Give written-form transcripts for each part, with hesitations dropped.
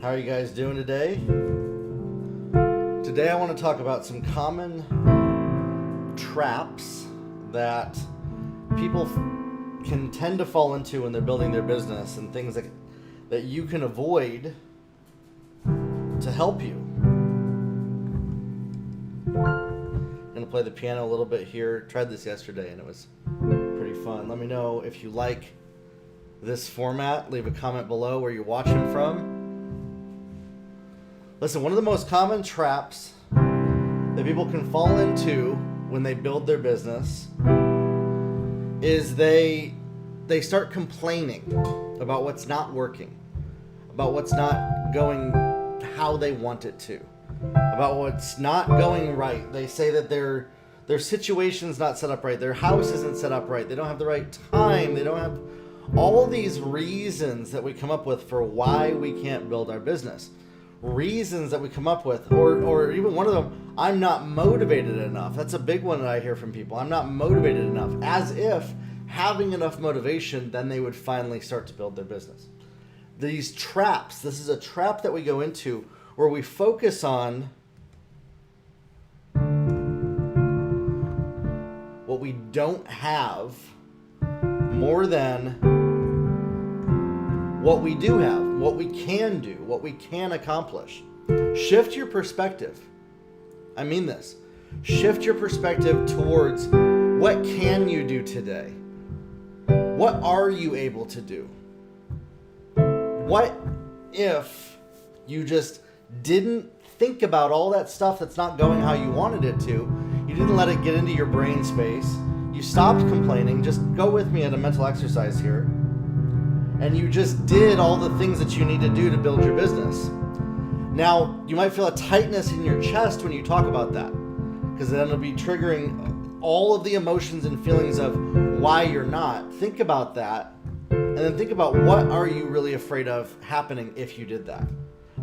How are you guys doing today? Today I want to talk about some common traps that people can tend to fall into when they're building their business, and things that you can avoid to help you. I'm going to play the piano a little bit here. Tried this yesterday and it was pretty fun. Let me know if you like this format. Leave a comment below where you're watching from. Listen, one of the most common traps that people can fall into when they build their business is they start complaining about what's not working, about what's not going how they want it to, about what's not going right. They say that their situation's not set up right, their house isn't set up right, they don't have the right time, they don't have all these reasons that we come up with for why we can't build our business. Reasons that we come up with, or even one of them, I'm not motivated enough. That's a big one that I hear from people. I'm not motivated enough, as if having enough motivation, then they would finally start to build their business. These traps, this is a trap that we go into where we focus on what we don't have more than what we do have, what we can do, what we can accomplish. Shift your perspective. I mean this. Shift your perspective towards what can you do today? What are you able to do? What if you just didn't think about all that stuff that's not going how you wanted it to? You didn't let it get into your brain space. You stopped complaining. Just go with me at a mental exercise here. And you just did all the things that you need to do to build your business. Now, you might feel a tightness in your chest when you talk about that, because then it'll be triggering all of the emotions and feelings of why you're not. Think about that, and then think about what are you really afraid of happening if you did that.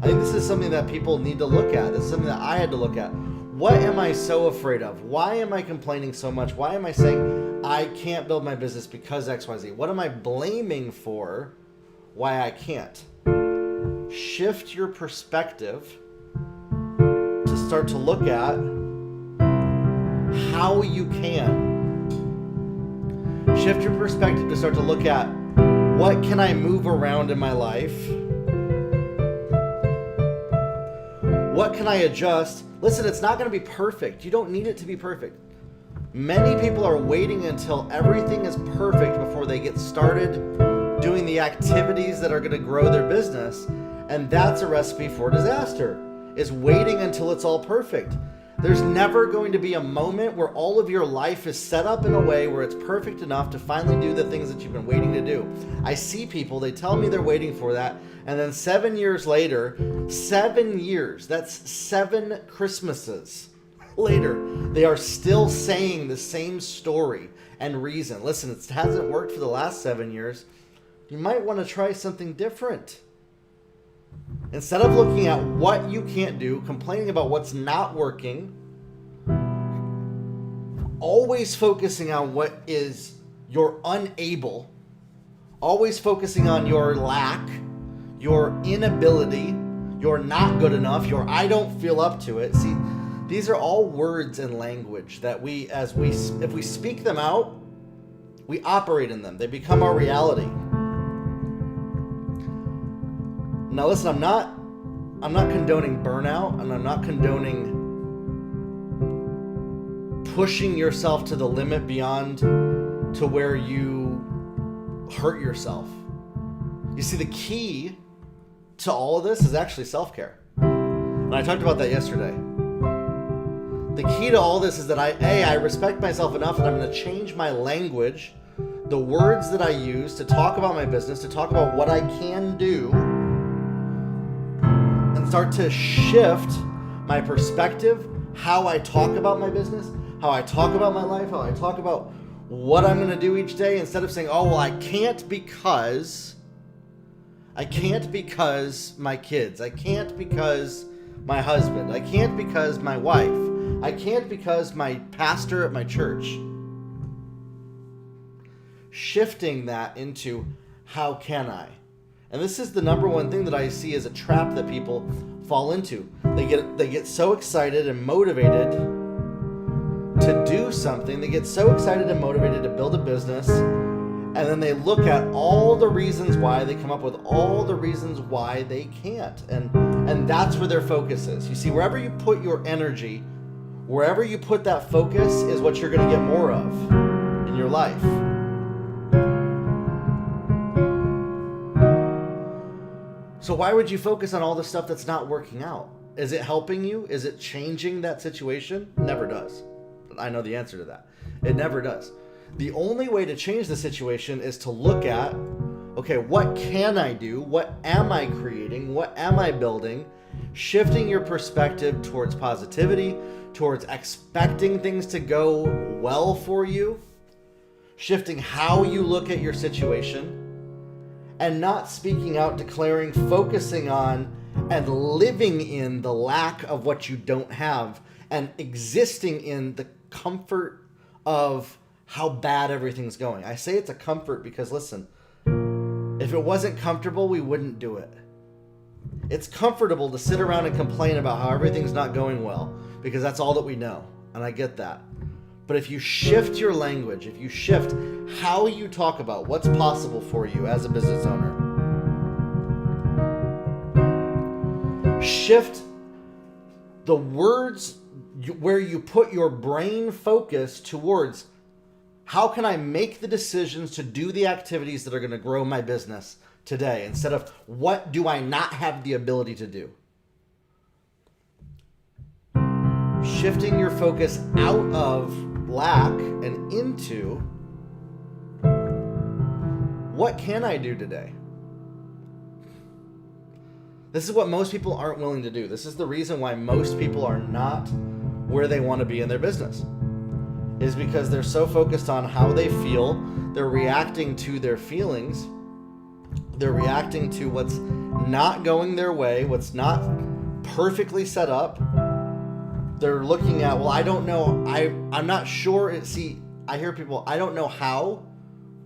I think this is something that people need to look at. This is something that I had to look at. What am I so afraid of? Why am I complaining so much? Why am I saying I can't build my business because XYZ? What am I blaming for why I can't? Shift your perspective to start to look at how you can. Shift your perspective to start to look at what can I move around in my life? What can I adjust? Listen, it's not going to be perfect. You don't need it to be perfect. Many people are waiting until everything is perfect before they get started doing the activities that are going to grow their business. And that's a recipe for disaster, is waiting until it's all perfect. There's never going to be a moment where all of your life is set up in a way where it's perfect enough to finally do the things that you've been waiting to do. I see people, they tell me they're waiting for that, and then 7 years later, 7 years, that's 7 Christmases later, they are still saying the same story and reason. Listen, it hasn't worked for the last 7 years. You might want to try something different. Instead of looking at what you can't do, complaining about what's not working, always focusing on what is you're unable, always focusing on your lack, your inability, your not good enough, your I don't feel up to it. See, these are all words and language that if we speak them out, we operate in them. They become our reality. Now listen, I'm not condoning burnout, and I'm not condoning pushing yourself to the limit beyond to where you hurt yourself. You see, the key to all of this is actually self-care. And I talked about that yesterday. The key to all this is that I respect myself enough that I'm going to change my language, the words that I use to talk about my business, to talk about what I can do, start to shift my perspective, how I talk about my business, how I talk about my life, how I talk about what I'm going to do each day, instead of saying, oh, well, I can't because my kids, I can't because my husband, I can't because my wife, I can't because my pastor at my church. Shifting that into how can I? And this is the number one thing that I see as a trap that people fall into. They get so excited and motivated to do something. They get so excited and motivated to build a business, and then they look at all the reasons why. They come up with all the reasons why they can't. And that's where their focus is. You see, wherever you put your energy, wherever you put that focus is what you're going to get more of in your life. So why would you focus on all the stuff that's not working out? Is it helping you? Is it changing that situation? Never does. I know the answer to that. It never does. The only way to change the situation is to look at, okay, what can I do? What am I creating? What am I building? Shifting your perspective towards positivity, towards expecting things to go well for you, shifting how you look at your situation, and not speaking out, declaring, focusing on, and living in the lack of what you don't have, and existing in the comfort of how bad everything's going. I say it's a comfort because, listen, if it wasn't comfortable, we wouldn't do it. It's comfortable to sit around and complain about how everything's not going well because that's all that we know, and I get that. But if you shift your language, if you shift how you talk about what's possible for you as a business owner, shift the words where you put your brain focus towards how can I make the decisions to do the activities that are going to grow my business today instead of what do I not have the ability to do. Shifting your focus out of lack and into what can I do today? This is what most people aren't willing to do. This is the reason why most people are not where they want to be in their business, is because they're so focused on how they feel. They're reacting to their feelings. They're reacting to what's not going their way, what's not perfectly set up. They're looking at, well, I don't know. I'm not sure. I hear people, I don't know how,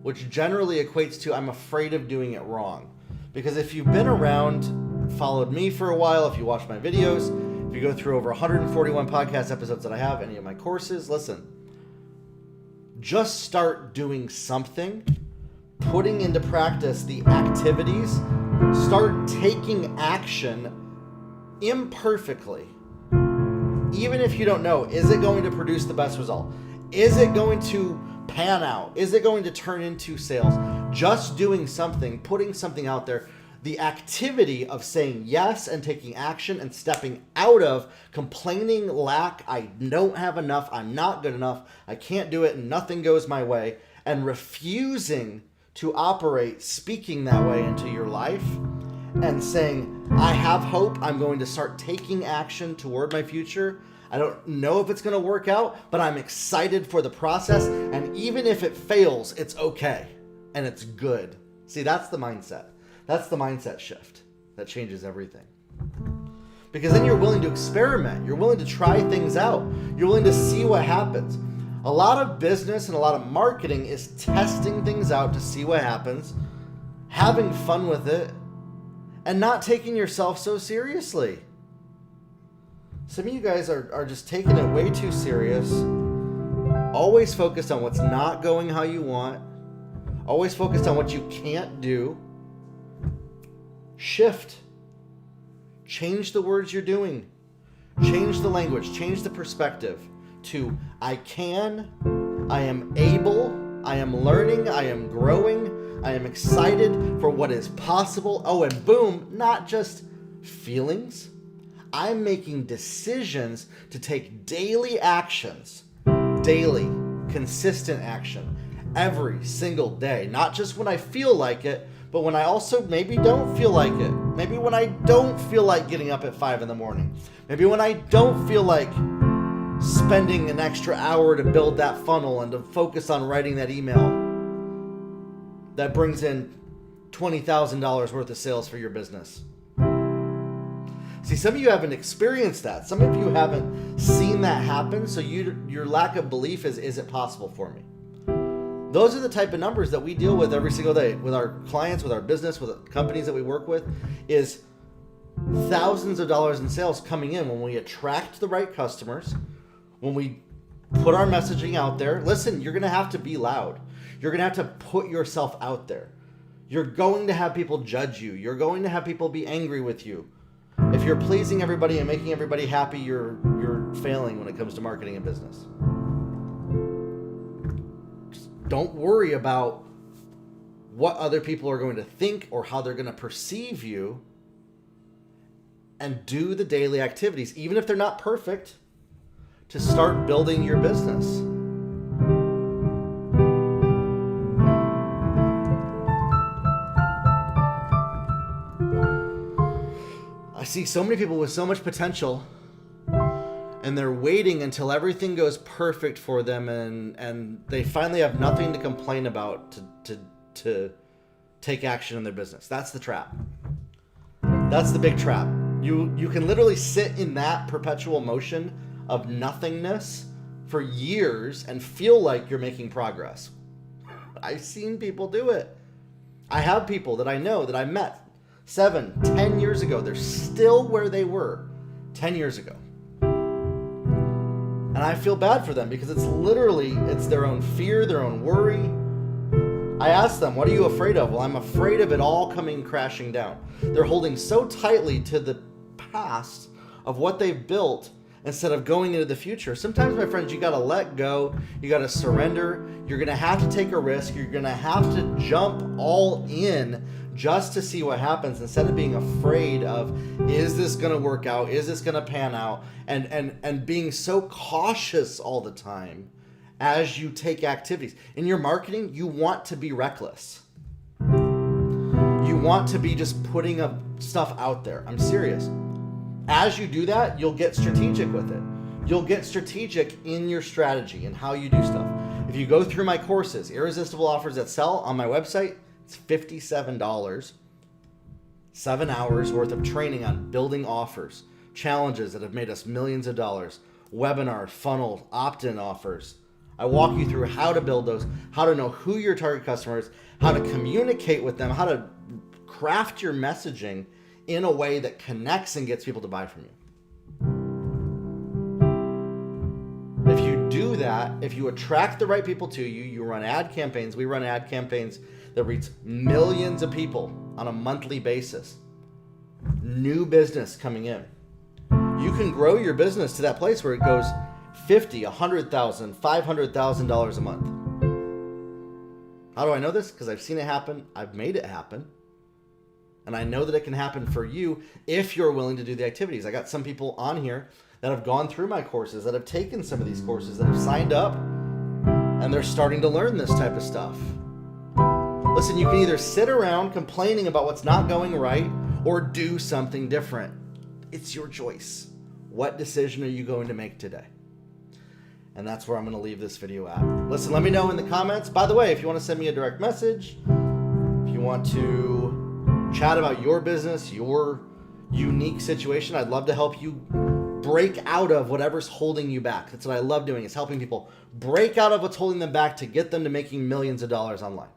which generally equates to I'm afraid of doing it wrong. Because if you've been around, followed me for a while, if you watch my videos, if you go through over 141 podcast episodes that I have, any of my courses, listen, just start doing something, putting into practice the activities, start taking action imperfectly. Even if you don't know, is it going to produce the best result? Is it going to pan out? Is it going to turn into sales? Just doing something, putting something out there, the activity of saying yes and taking action and stepping out of complaining, lack, I don't have enough, I'm not good enough, I can't do it, and nothing goes my way, and refusing to operate speaking that way into your life and saying, I have hope, I'm going to start taking action toward my future. I don't know if it's going to work out, but I'm excited for the process, and even if it fails, it's okay, and it's good. See, that's the mindset. That's the mindset shift that changes everything. Because then you're willing to experiment. You're willing to try things out. You're willing to see what happens. A lot of business and a lot of marketing is testing things out to see what happens, having fun with it, and not taking yourself so seriously. Some of you guys are just taking it way too serious, always focused on what's not going how you want, always focused on what you can't do. Shift. Change the words you're doing. Change the language. Change the perspective to I can, I am able, I am learning, I am growing, I am excited for what is possible. Oh, and boom, not just feelings. I'm making decisions to take daily actions, daily, consistent action, every single day. Not just when I feel like it, but when I also maybe don't feel like it. Maybe when I don't feel like getting up at 5 in the morning. Maybe when I don't feel like spending an extra hour to build that funnel and to focus on writing that email that brings in $20,000 worth of sales for your business. See, some of you haven't experienced that. Some of you haven't seen that happen, so your lack of belief is it possible for me? Those are the type of numbers that we deal with every single day with our clients, with our business, with the companies that we work with, is thousands of dollars in sales coming in when we attract the right customers, when we put our messaging out there. Listen, you're going to have to be loud. You're going to have to put yourself out there. You're going to have people judge you. You're going to have people be angry with you. If you're pleasing everybody and making everybody happy, you're failing when it comes to marketing and business. Just don't worry about what other people are going to think or how they're going to perceive you, and do the daily activities, even if they're not perfect, to start building your business. I see so many people with so much potential, and they're waiting until everything goes perfect for them, and they finally have nothing to complain about to take action in their business. That's the trap. That's the big trap. You can literally sit in that perpetual motion of nothingness for years and feel like you're making progress. I've seen people do it. I have people that I know that I met 7, 10 years ago. They're still where they were 10 years ago. And I feel bad for them because it's their own fear, their own worry. I asked them, what are you afraid of? Well, I'm afraid of it all coming crashing down. They're holding so tightly to the past of what they've built instead of going into the future. Sometimes, my friends, you got to let go. You got to surrender. You're going to have to take a risk. You're going to have to jump all in just to see what happens, instead of being afraid of, is this going to work out? Is this going to pan out? And being so cautious all the time as you take activities. In your marketing, you want to be reckless. You want to be just putting up stuff out there. I'm serious. As you do that, you'll get strategic with it. You'll get strategic in your strategy and how you do stuff. If you go through my courses, Irresistible Offers That Sell, on my website, it's $57. 7 hours worth of training on building offers, challenges that have made us millions of dollars, webinar, funnel, opt-in offers. I walk you through how to build those, how to know who your target customer is, how to communicate with them, how to craft your messaging in a way that connects and gets people to buy from you. If you do that, if you attract the right people to you, you run ad campaigns. We run ad campaigns that reach millions of people on a monthly basis. New business coming in. You can grow your business to that place where it goes $50,000, $100,000, $500,000 a month. How do I know this? Because I've seen it happen. I've made it happen. And I know that it can happen for you if you're willing to do the activities. I got some people on here that have gone through my courses, that have taken some of these courses, that have signed up, and they're starting to learn this type of stuff. Listen, you can either sit around complaining about what's not going right or do something different. It's your choice. What decision are you going to make today? And that's where I'm going to leave this video at. Listen, let me know in the comments. By the way, if you want to send me a direct message, if you want to chat about your business, your unique situation, I'd love to help you break out of whatever's holding you back. That's what I love doing, is helping people break out of what's holding them back to get them to making millions of dollars online.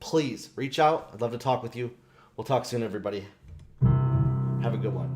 Please reach out. I'd love to talk with you. We'll talk soon, everybody. Have a good one.